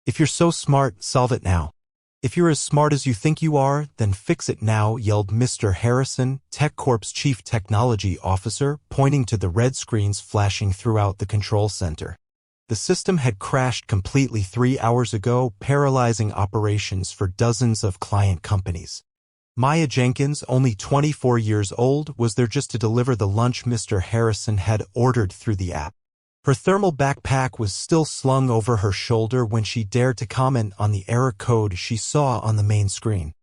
If you're so smart, solve it now. If you're as smart as you think you are, then fix it now, yelled Mr. Harrison, TechCorp's chief technology officer, pointing to the red screens flashing throughout the control center. The system had crashed completely 3 hours ago, paralyzing operations for dozens of client companies. Maya Jenkins, only 24 years old, was there just to deliver the lunch Mr. Harrison had ordered through the app. Her thermal backpack was still slung over her shoulder when she dared to comment on the error code she saw on the main screen.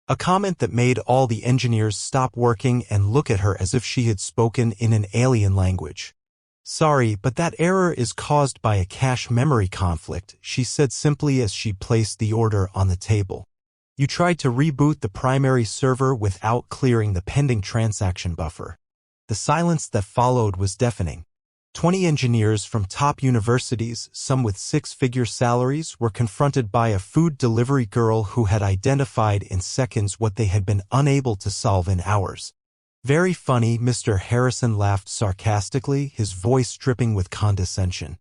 A comment that made all the engineers stop working and look at her as if she had spoken in an alien language. "Sorry, but that error is caused by a cache memory conflict," she said simply as she placed the order on the table. "You tried to reboot the primary server without clearing the pending transaction buffer." The silence that followed was deafening. 20 engineers from top universities, some with six-figure salaries, were confronted by a food delivery girl who had identified in seconds what they had been unable to solve in hours. "Very funny," Mr. Harrison laughed sarcastically, his voice dripping with condescension.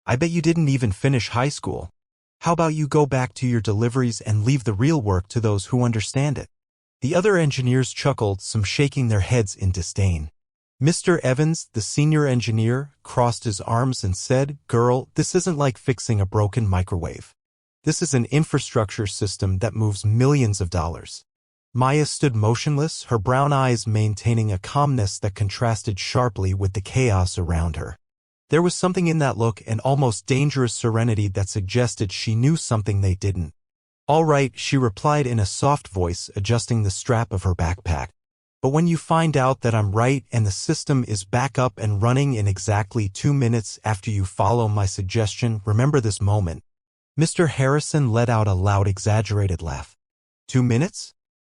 "I bet you didn't even finish high school. How about you go back to your deliveries and leave the real work to those who understand it?" The other engineers chuckled, some shaking their heads in disdain. Mr. Evans, the senior engineer, crossed his arms and said, "Girl, this isn't like fixing a broken microwave. This is an infrastructure system that moves millions of dollars." Maya stood motionless, her brown eyes maintaining a calmness that contrasted sharply with the chaos around her. There was something in that look, an almost dangerous serenity that suggested she knew something they didn't. "All right," she replied in a soft voice, adjusting the strap of her backpack. "But when you find out that I'm right and the system is back up and running in exactly 2 minutes after you follow my suggestion, remember this moment." Mr. Harrison let out a loud, exaggerated laugh. 2 minutes?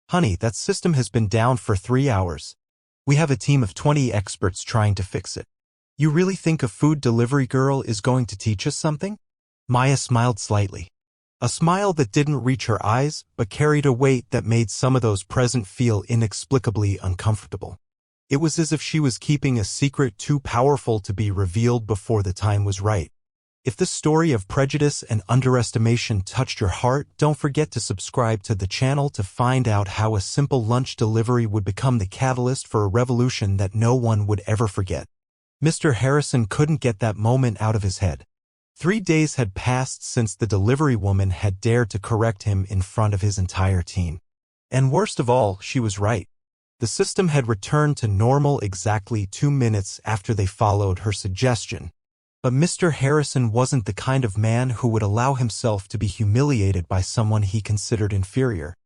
Honey, that system has been down for 3 hours. We have a team of 20 experts trying to fix it. You really think a food delivery girl is going to teach us something? Maya smiled slightly. A smile that didn't reach her eyes, but carried a weight that made some of those present feel inexplicably uncomfortable. It was as if she was keeping a secret too powerful to be revealed before the time was right. If this story of prejudice and underestimation touched your heart, don't forget to subscribe to the channel to find out how a simple lunch delivery would become the catalyst for a revolution that no one would ever forget. Mr. Harrison couldn't get that moment out of his head. 3 days had passed since the delivery woman had dared to correct him in front of his entire team. And worst of all, she was right. The system had returned to normal exactly 2 minutes after they followed her suggestion. But Mr. Harrison wasn't the kind of man who would allow himself to be humiliated by someone he considered inferior.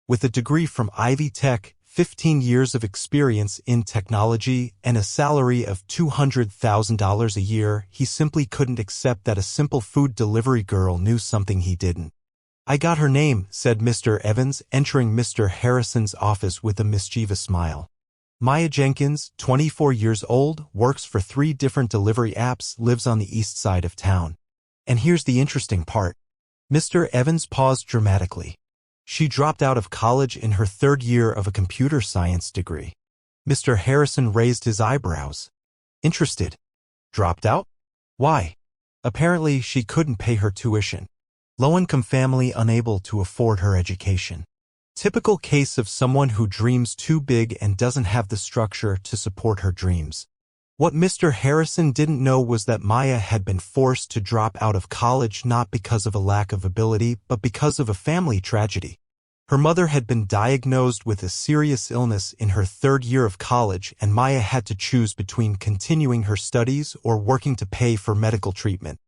With a degree from Ivy Tech, 15 years of experience in technology, and a salary of $200,000 a year, he simply couldn't accept that a simple food delivery girl knew something he didn't. "I got her name," said Mr. Evans, entering Mr. Harrison's office with a mischievous smile. "Maya Jenkins, 24 years old, works for 3 different delivery apps, lives on the east side of town. And here's the interesting part." Mr. Evans paused dramatically. "She dropped out of college in her 3rd year of a computer science degree." Mr. Harrison raised his eyebrows. "Interested? Dropped out? Why?" "Apparently she couldn't pay her tuition. Low-income family unable to afford her education. Typical case of someone who dreams too big and doesn't have the structure to support her dreams." What Mr. Harrison didn't know was that Maya had been forced to drop out of college not because of a lack of ability, but because of a family tragedy. Her mother had been diagnosed with a serious illness in her 3rd year of college, and Maya had to choose between continuing her studies or working to pay for medical treatment.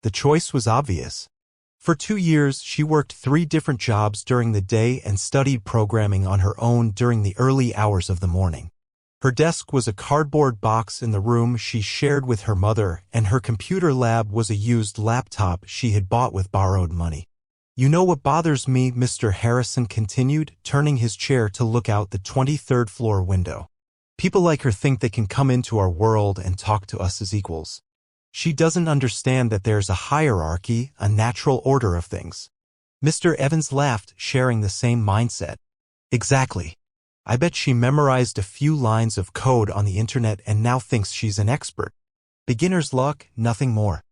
The choice was obvious. For 2 years, she worked 3 different jobs during the day and studied programming on her own during the early hours of the morning. Her desk was a cardboard box in the room she shared with her mother, and her computer lab was a used laptop she had bought with borrowed money. "You know what bothers me?" Mr. Harrison continued, turning his chair to look out the 23rd floor window. "People like her think they can come into our world and talk to us as equals. She doesn't understand that there's a hierarchy, a natural order of things." Mr. Evans laughed, sharing the same mindset. "Exactly. I bet she memorized a few lines of code on the internet and now thinks she's an expert. Beginner's luck, nothing more."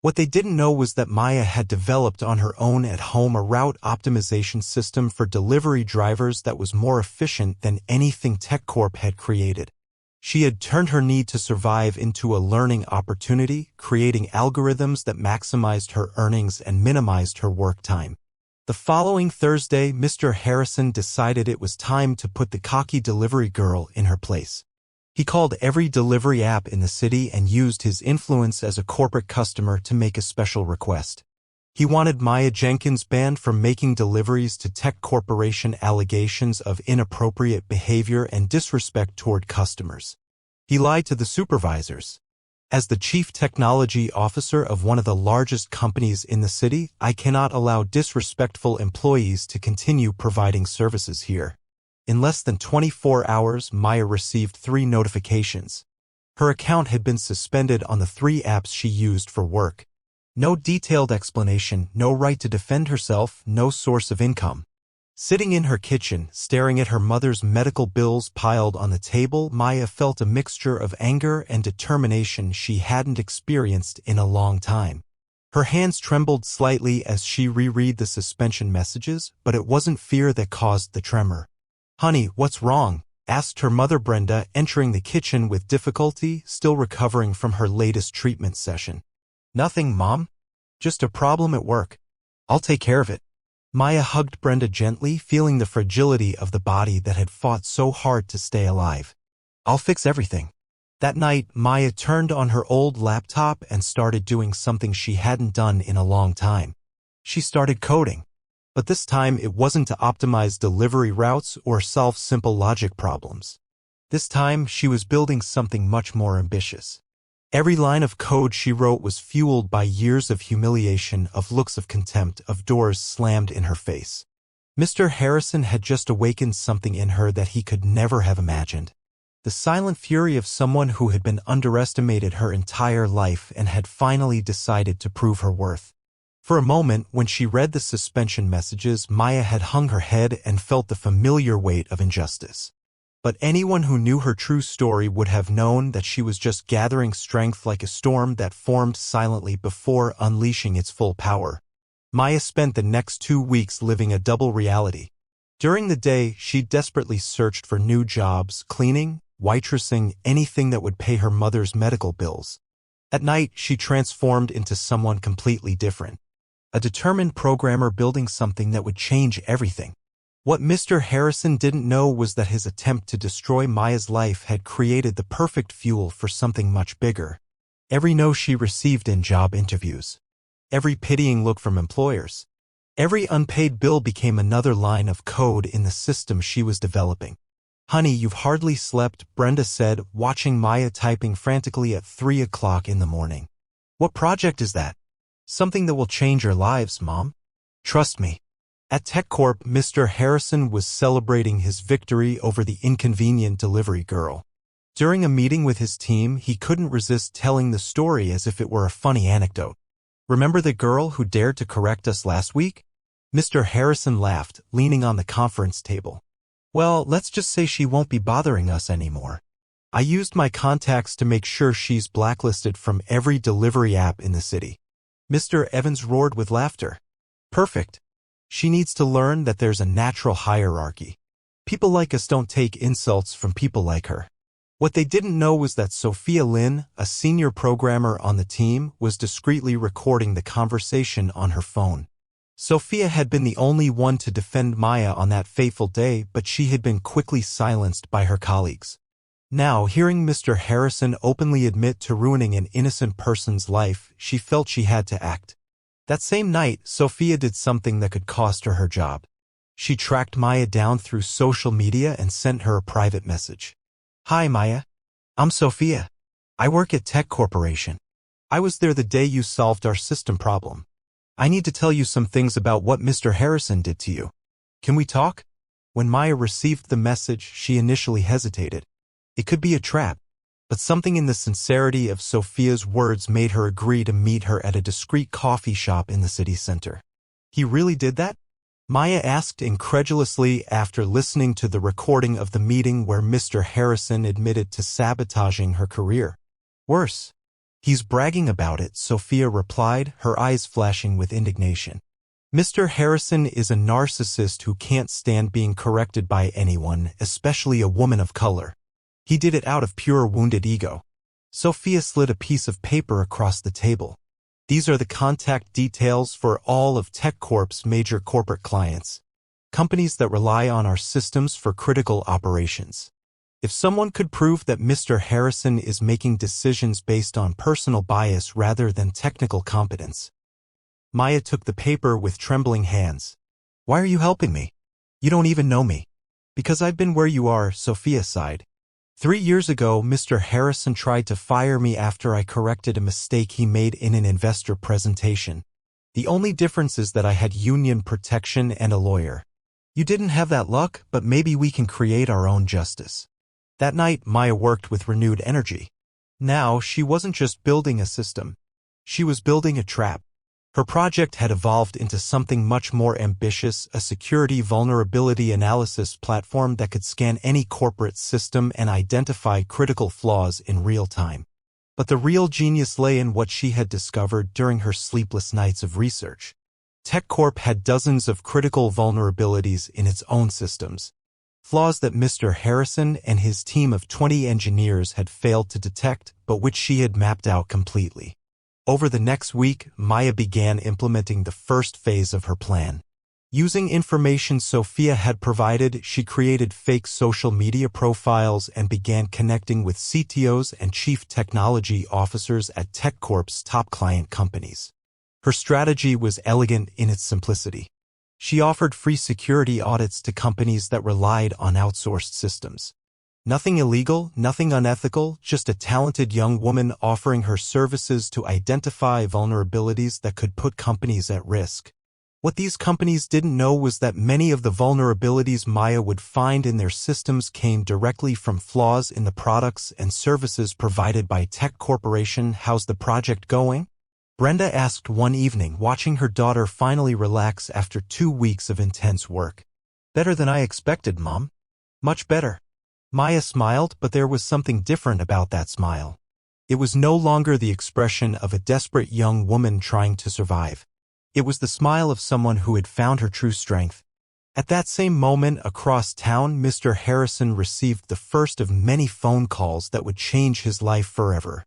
What they didn't know was that Maya had developed on her own at home a route optimization system for delivery drivers that was more efficient than anything TechCorp had created. She had turned her need to survive into a learning opportunity, creating algorithms that maximized her earnings and minimized her work time. The following Thursday, Mr. Harrison decided it was time to put the cocky delivery girl in her place. He called every delivery app in the city and used his influence as a corporate customer to make a special request. He wanted Maya Jenkins banned from making deliveries to tech corporation allegations of inappropriate behavior and disrespect toward customers. He lied to the supervisors. As the chief technology officer of one of the largest companies in the city, I cannot allow disrespectful employees to continue providing services here. In less than 24 hours, Maya received 3 notifications. Her account had been suspended on the 3 apps she used for work. No detailed explanation, no right to defend herself, no source of income. Sitting in her kitchen, staring at her mother's medical bills piled on the table, Maya felt a mixture of anger and determination she hadn't experienced in a long time. Her hands trembled slightly as she reread the suspension messages, but it wasn't fear that caused the tremor. "Honey, what's wrong?" asked her mother Brenda, entering the kitchen with difficulty, still recovering from her latest treatment session. "Nothing, Mom. Just a problem at work. I'll take care of it." Maya hugged Brenda gently, feeling the fragility of the body that had fought so hard to stay alive. "I'll fix everything." That night, Maya turned on her old laptop and started doing something she hadn't done in a long time. She started coding. But this time it wasn't to optimize delivery routes or solve simple logic problems. This time she was building something much more ambitious. Every line of code she wrote was fueled by years of humiliation, of looks of contempt, of doors slammed in her face. Mr. Harrison had just awakened something in her that he could never have imagined. The silent fury of someone who had been underestimated her entire life and had finally decided to prove her worth. For a moment, when she read the suspension messages, Maya had hung her head and felt the familiar weight of injustice. But anyone who knew her true story would have known that she was just gathering strength like a storm that formed silently before unleashing its full power. Maya spent the next 2 weeks living a double reality. During the day, she desperately searched for new jobs, cleaning, waitressing, anything that would pay her mother's medical bills. At night, she transformed into someone completely different. A determined programmer building something that would change everything. What Mr. Harrison didn't know was that his attempt to destroy Maya's life had created the perfect fuel for something much bigger. Every no she received in job interviews. Every pitying look from employers. Every unpaid bill became another line of code in the system she was developing. "Honey, you've hardly slept," Brenda said, watching Maya typing frantically at 3 o'clock in the morning. "What project is that?" "Something that will change your lives, Mom. Trust me." At TechCorp, Mr. Harrison was celebrating his victory over the inconvenient delivery girl. During a meeting with his team, he couldn't resist telling the story as if it were a funny anecdote. "Remember the girl who dared to correct us last week?" Mr. Harrison laughed, leaning on the conference table. "Well, let's just say she won't be bothering us anymore. I used my contacts to make sure she's blacklisted from every delivery app in the city." Mr. Evans roared with laughter. "Perfect. She needs to learn that there's a natural hierarchy. People like us don't take insults from people like her." What they didn't know was that Sophia Lynn, a senior programmer on the team, was discreetly recording the conversation on her phone. Sophia had been the only one to defend Maya on that fateful day, but she had been quickly silenced by her colleagues. Now, hearing Mr. Harrison openly admit to ruining an innocent person's life, she felt she had to act. That same night, Sophia did something that could cost her her job. She tracked Maya down through social media and sent her a private message. "Hi, Maya. I'm Sophia. I work at Tech Corporation. I was there the day you solved our system problem. I need to tell you some things about what Mr. Harrison did to you. Can we talk?" When Maya received the message, she initially hesitated. It could be a trap, but something in the sincerity of Sophia's words made her agree to meet her at a discreet coffee shop in the city center. "He really did that?" Maya asked incredulously after listening to the recording of the meeting where Mr. Harrison admitted to sabotaging her career. "Worse. He's bragging about it, Sophia replied, her eyes flashing with indignation. Mr. Harrison is a narcissist who can't stand being corrected by anyone, especially a woman of color. He did it out of pure wounded ego. Sophia slid a piece of paper across the table. These are the contact details for all of TechCorp's major corporate clients, companies that rely on our systems for critical operations. If someone could prove that Mr. Harrison is making decisions based on personal bias rather than technical competence. Maya took the paper with trembling hands. Why are you helping me? You don't even know me. Because I've been where you are, Sophia sighed. 3 years ago, Mr. Harrison tried to fire me after I corrected a mistake he made in an investor presentation. The only difference is that I had union protection and a lawyer. You didn't have that luck, but maybe we can create our own justice. That night, Maya worked with renewed energy. Now, she wasn't just building a system. She was building a trap. Her project had evolved into something much more ambitious, a security vulnerability analysis platform that could scan any corporate system and identify critical flaws in real time. But the real genius lay in what she had discovered during her sleepless nights of research. TechCorp had dozens of critical vulnerabilities in its own systems, flaws that Mr. Harrison and his team of 20 engineers had failed to detect, but which she had mapped out completely. Over the next week, Maya began implementing the first phase of her plan. Using information Sophia had provided, she created fake social media profiles and began connecting with CTOs and chief technology officers at TechCorp's top client companies. Her strategy was elegant in its simplicity. She offered free security audits to companies that relied on outsourced systems. Nothing illegal, nothing unethical, just a talented young woman offering her services to identify vulnerabilities that could put companies at risk. What these companies didn't know was that many of the vulnerabilities Maya would find in their systems came directly from flaws in the products and services provided by Tech Corporation. How's the project going? Brenda asked one evening, watching her daughter finally relax after 2 weeks of intense work. Better than I expected, Mom. Much better. Maya smiled, but there was something different about that smile. It was no longer the expression of a desperate young woman trying to survive. It was the smile of someone who had found her true strength. At that same moment across town, Mr. Harrison received the first of many phone calls that would change his life forever.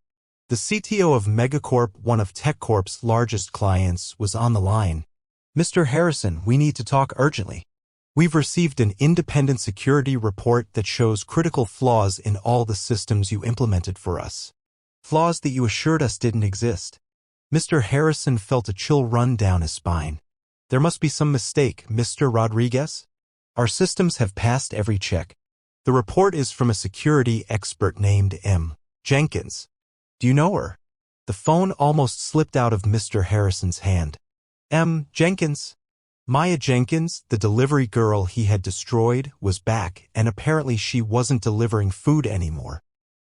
The CTO of Megacorp, one of TechCorp's largest clients, was on the line. Mr. Harrison, we need to talk urgently. We've received an independent security report that shows critical flaws in all the systems you implemented for us. Flaws that you assured us didn't exist. Mr. Harrison felt a chill run down his spine. There must be some mistake, Mr. Rodriguez. Our systems have passed every check. The report is from a security expert named M. Jenkins. Do you know her? The phone almost slipped out of Mr. Harrison's hand. M. Jenkins. Maya Jenkins, the delivery girl he had destroyed, was back, and apparently she wasn't delivering food anymore.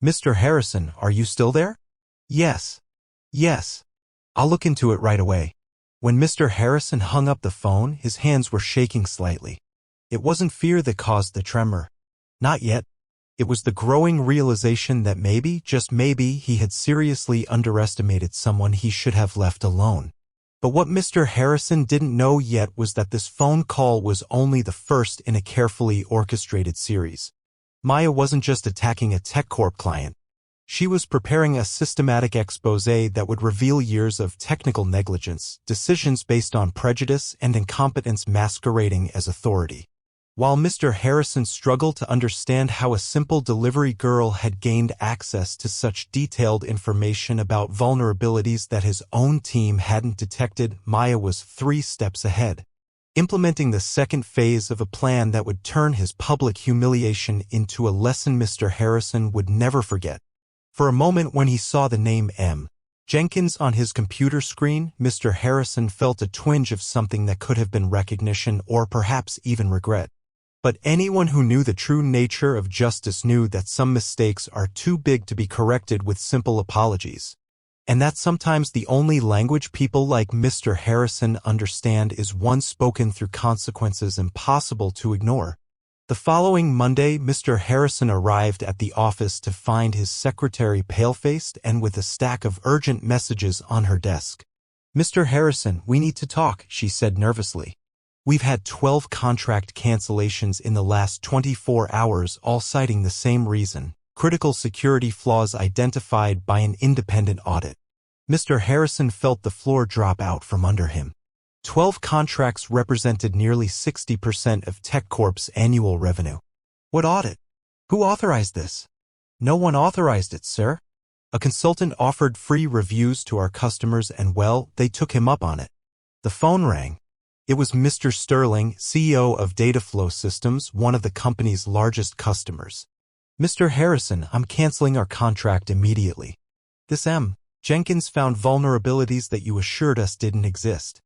Mr. Harrison, are you still there? Yes. Yes. I'll look into it right away. When Mr. Harrison hung up the phone, his hands were shaking slightly. It wasn't fear that caused the tremor. Not yet. It was the growing realization that maybe, just maybe, he had seriously underestimated someone he should have left alone. But what Mr. Harrison didn't know yet was that this phone call was only the first in a carefully orchestrated series. Maya wasn't just attacking a TechCorp client. She was preparing a systematic exposé that would reveal years of technical negligence, decisions based on prejudice and incompetence masquerading as authority. While Mr. Harrison struggled to understand how a simple delivery girl had gained access to such detailed information about vulnerabilities that his own team hadn't detected, Maya was 3 steps ahead, implementing the second phase of a plan that would turn his public humiliation into a lesson Mr. Harrison would never forget. For a moment, when he saw the name M. Jenkins on his computer screen, Mr. Harrison felt a twinge of something that could have been recognition or perhaps even regret. But anyone who knew the true nature of justice knew that some mistakes are too big to be corrected with simple apologies. And that sometimes the only language people like Mr. Harrison understand is one spoken through consequences impossible to ignore. The following Monday, Mr. Harrison arrived at the office to find his secretary pale-faced and with a stack of urgent messages on her desk. "Mr. Harrison, we need to talk," she said nervously. "We've had 12 contract cancellations in the last 24 hours, all citing the same reason: critical security flaws identified by an independent audit." Mr. Harrison felt the floor drop out from under him. 12 contracts represented nearly 60% of TechCorp's annual revenue. What audit? Who authorized this? No one authorized it, sir. A consultant offered free reviews to our customers and, well, they took him up on it. The phone rang. It was Mr. Sterling, CEO of Dataflow Systems, one of the company's largest customers. "Mr. Harrison, I'm canceling our contract immediately. This M. Jenkins found vulnerabilities that you assured us didn't exist.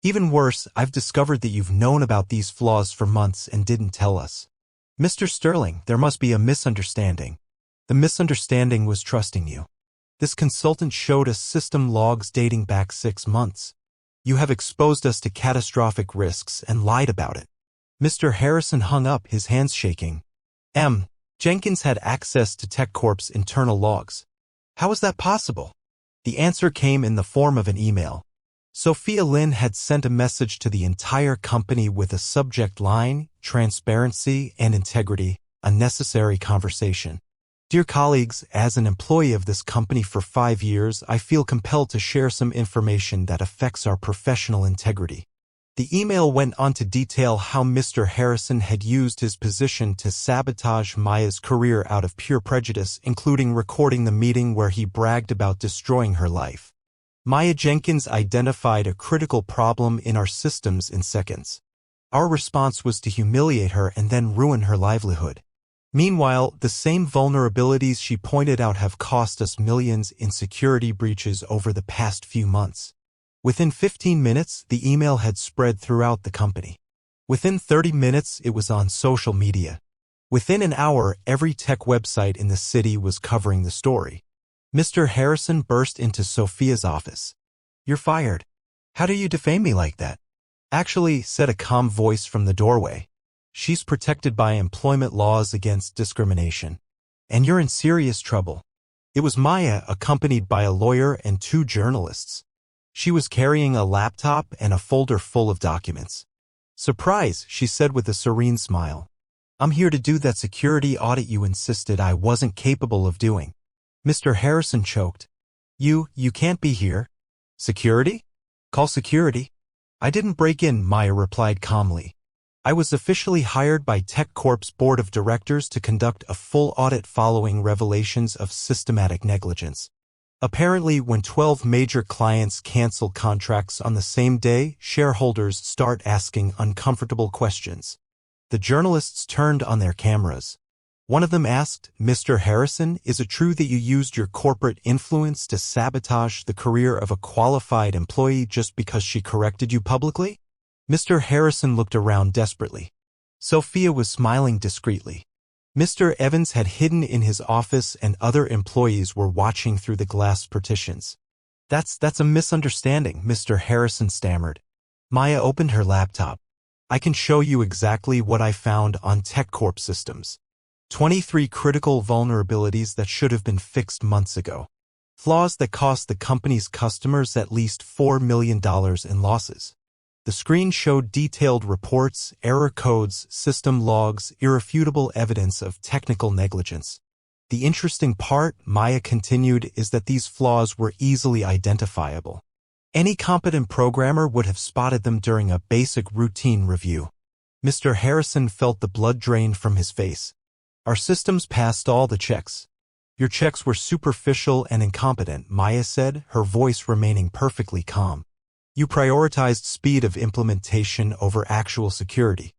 Even worse, I've discovered that you've known about these flaws for months and didn't tell us." "Mr. Sterling, there must be a misunderstanding." "The misunderstanding was trusting you. This consultant showed us system logs dating back 6 months. You have exposed us to catastrophic risks and lied about it." Mr. Harrison hung up, his hands shaking. M. Jenkins had access to TechCorp's internal logs. How is that possible? The answer came in the form of an email. Sophia Lynn had sent a message to the entire company with a subject line: transparency and integrity, a necessary conversation. "Dear colleagues, as an employee of this company for 5 years, I feel compelled to share some information that affects our professional integrity." The email went on to detail how Mr. Harrison had used his position to sabotage Maya's career out of pure prejudice, including recording the meeting where he bragged about destroying her life. "Maya Jenkins identified a critical problem in our systems in seconds. Our response was to humiliate her and then ruin her livelihood. Meanwhile, the same vulnerabilities she pointed out have cost us millions in security breaches over the past few months." Within 15 minutes, the email had spread throughout the company. Within 30 minutes, it was on social media. Within an hour, every tech website in the city was covering the story. Mr. Harrison burst into Sophia's office. "You're fired. How do you defame me like that?" "Actually," said a calm voice from the doorway, "she's protected by employment laws against discrimination. And you're in serious trouble." It was Maya, accompanied by a lawyer and 2 journalists. She was carrying a laptop and a folder full of documents. "Surprise," she said with a serene smile. "I'm here to do that security audit you insisted I wasn't capable of doing." Mr. Harrison choked. You can't be here." "Security? Call security." "I didn't break in," Maya replied calmly. "I was officially hired by TechCorp's board of directors to conduct a full audit following revelations of systematic negligence. Apparently, when 12 major clients cancel contracts on the same day, shareholders start asking uncomfortable questions." The journalists turned on their cameras. One of them asked, "Mr. Harrison, is it true that you used your corporate influence to sabotage the career of a qualified employee just because she corrected you publicly?" Mr. Harrison looked around desperately. Sophia was smiling discreetly. Mr. Evans had hidden in his office and other employees were watching through the glass partitions. That's a misunderstanding," Mr. Harrison stammered. Maya opened her laptop. "I can show you exactly what I found on TechCorp systems. 23 critical vulnerabilities that should have been fixed months ago. Flaws that cost the company's customers at least $4 million in losses." The screen showed detailed reports, error codes, system logs, irrefutable evidence of technical negligence. "The interesting part," Maya continued, "is that these flaws were easily identifiable. Any competent programmer would have spotted them during a basic routine review." Mr. Harrison felt the blood drain from his face. "Our systems passed all the checks." "Your checks were superficial and incompetent," Maya said, her voice remaining perfectly calm. "You prioritized speed of implementation over actual security.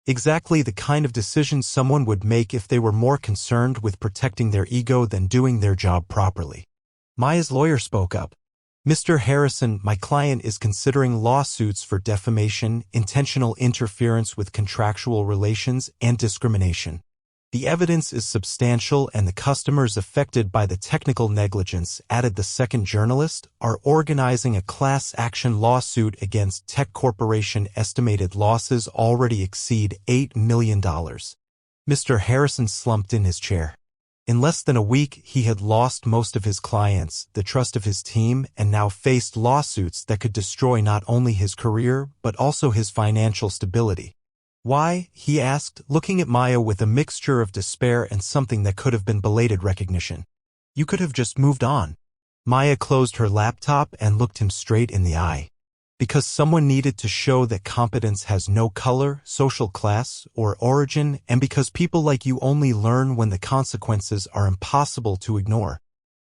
Exactly the kind of decisions someone would make if they were more concerned with protecting their ego than doing their job properly." Maya's lawyer spoke up. "Mr. Harrison, my client is considering lawsuits for defamation, intentional interference with contractual relations, and discrimination. The evidence is substantial and the customers affected by the technical negligence," added the second journalist, "are organizing a class action lawsuit against Tech Corporation. Estimated losses already exceed $8 million. Mr. Harrison slumped in his chair. In less than a week, he had lost most of his clients, the trust of his team, and now faced lawsuits that could destroy not only his career, but also his financial stability. Why? He asked, looking at Maya with a mixture of despair and something that could have been belated recognition. You could have just moved on. Maya closed her laptop and looked him straight in the eye. Because someone needed to show that competence has no color, social class, or origin, and because people like you only learn when the consequences are impossible to ignore.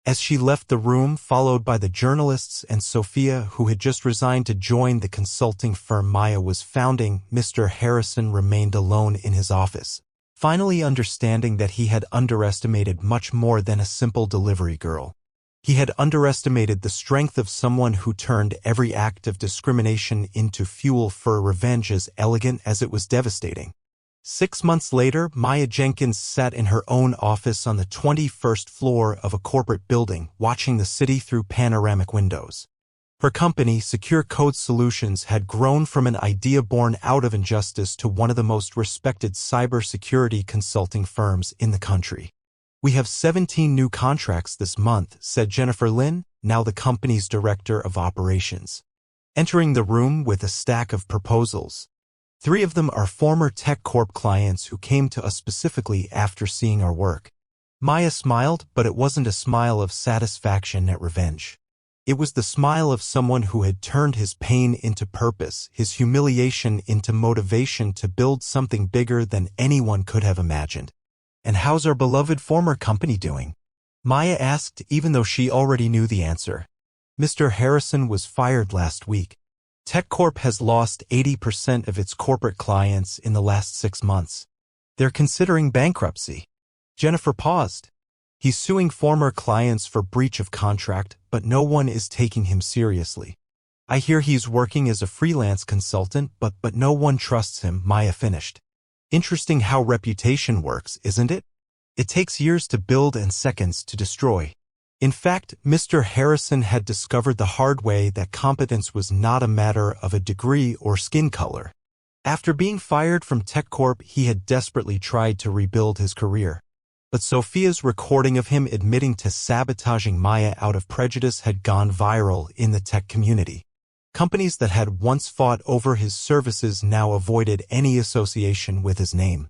As she left the room, followed by the journalists and Sophia, who had just resigned to join the consulting firm Maya was founding, Mr. Harrison remained alone in his office, finally understanding that he had underestimated much more than a simple delivery girl. He had underestimated the strength of someone who turned every act of discrimination into fuel for revenge, as elegant as it was devastating. 6 months later, Maya Jenkins sat in her own office on the 21st floor of a corporate building, watching the city through panoramic windows. Her company, Secure Code Solutions, had grown from an idea born out of injustice to one of the most respected cybersecurity consulting firms in the country. We have 17 new contracts this month, said Jennifer Lynn, now the company's director of operations, entering the room with a stack of proposals. 3 of them are former Tech Corp clients who came to us specifically after seeing our work. Maya smiled, but it wasn't a smile of satisfaction at revenge. It was the smile of someone who had turned his pain into purpose, his humiliation into motivation to build something bigger than anyone could have imagined. And how's our beloved former company doing? Maya asked, even though she already knew the answer. Mr. Harrison was fired last week. TechCorp has lost 80% of its corporate clients in the last 6 months. They're considering bankruptcy. Jennifer paused. He's suing former clients for breach of contract, but no one is taking him seriously. I hear he's working as a freelance consultant, but no one trusts him, Maya finished. Interesting how reputation works, isn't it? It takes years to build and seconds to destroy. In fact, Mr. Harrison had discovered the hard way that competence was not a matter of a degree or skin color. After being fired from TechCorp, he had desperately tried to rebuild his career. But Sophia's recording of him admitting to sabotaging Maya out of prejudice had gone viral in the tech community. Companies that had once fought over his services now avoided any association with his name.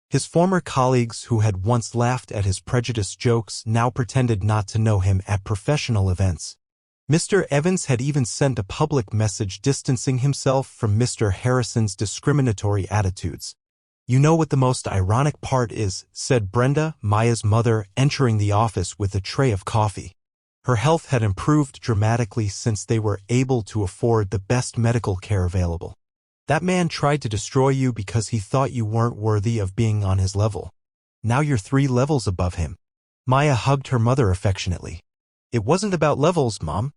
His former colleagues who had once laughed at his prejudiced jokes now pretended not to know him at professional events. Mr. Evans had even sent a public message distancing himself from Mr. Harrison's discriminatory attitudes. You know what the most ironic part is, said Brenda, Maya's mother, entering the office with a tray of coffee. Her health had improved dramatically since they were able to afford the best medical care available. That man tried to destroy you because he thought you weren't worthy of being on his level. Now you're 3 levels above him. Maya hugged her mother affectionately. It wasn't about levels, Mom.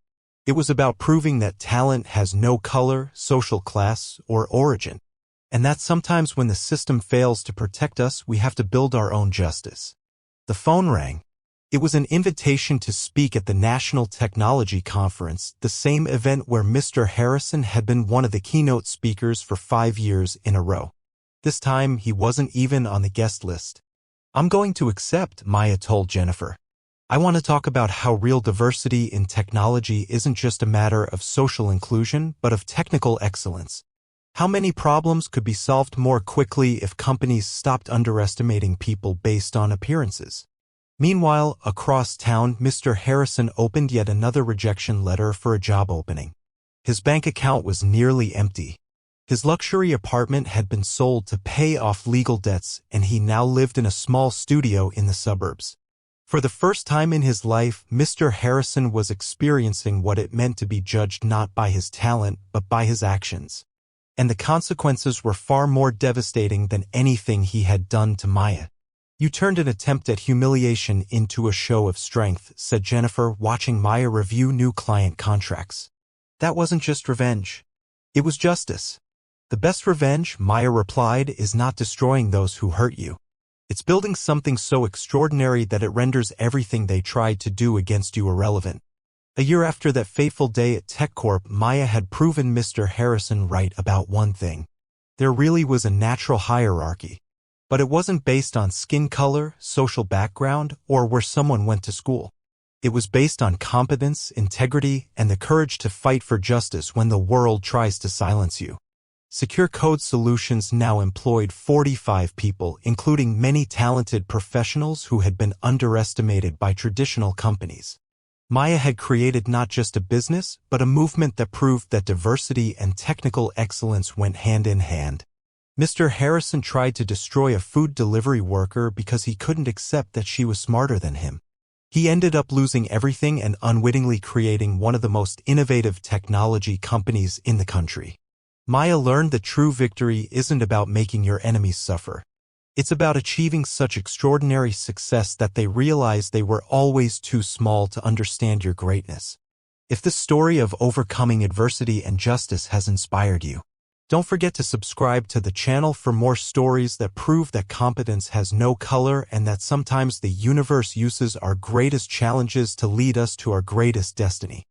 It was about proving that talent has no color, social class, or origin. And that sometimes when the system fails to protect us, we have to build our own justice. The phone rang. It was an invitation to speak at the National Technology Conference, the same event where Mr. Harrison had been one of the keynote speakers for 5 years in a row. This time, he wasn't even on the guest list. I'm going to accept, Maya told Jennifer. I want to talk about how real diversity in technology isn't just a matter of social inclusion, but of technical excellence. How many problems could be solved more quickly if companies stopped underestimating people based on appearances? Meanwhile, across town, Mr. Harrison opened yet another rejection letter for a job opening. His bank account was nearly empty. His luxury apartment had been sold to pay off legal debts, and he now lived in a small studio in the suburbs. For the first time in his life, Mr. Harrison was experiencing what it meant to be judged not by his talent, but by his actions. And the consequences were far more devastating than anything he had done to Maya. You turned an attempt at humiliation into a show of strength, said Jennifer, watching Maya review new client contracts. That wasn't just revenge. It was justice. The best revenge, Maya replied, is not destroying those who hurt you. It's building something so extraordinary that it renders everything they tried to do against you irrelevant. A year after that fateful day at TechCorp, Maya had proven Mr. Harrison right about one thing. There really was a natural hierarchy. But it wasn't based on skin color, social background, or where someone went to school. It was based on competence, integrity, and the courage to fight for justice when the world tries to silence you. Secure Code Solutions now employed 45 people, including many talented professionals who had been underestimated by traditional companies. Maya had created not just a business, but a movement that proved that diversity and technical excellence went hand in hand. Mr. Harrison tried to destroy a food delivery worker because he couldn't accept that she was smarter than him. He ended up losing everything and unwittingly creating one of the most innovative technology companies in the country. Maya learned that true victory isn't about making your enemies suffer. It's about achieving such extraordinary success that they realize they were always too small to understand your greatness. If the story of overcoming adversity and justice has inspired you, don't forget to subscribe to the channel for more stories that prove that competence has no color and that sometimes the universe uses our greatest challenges to lead us to our greatest destiny.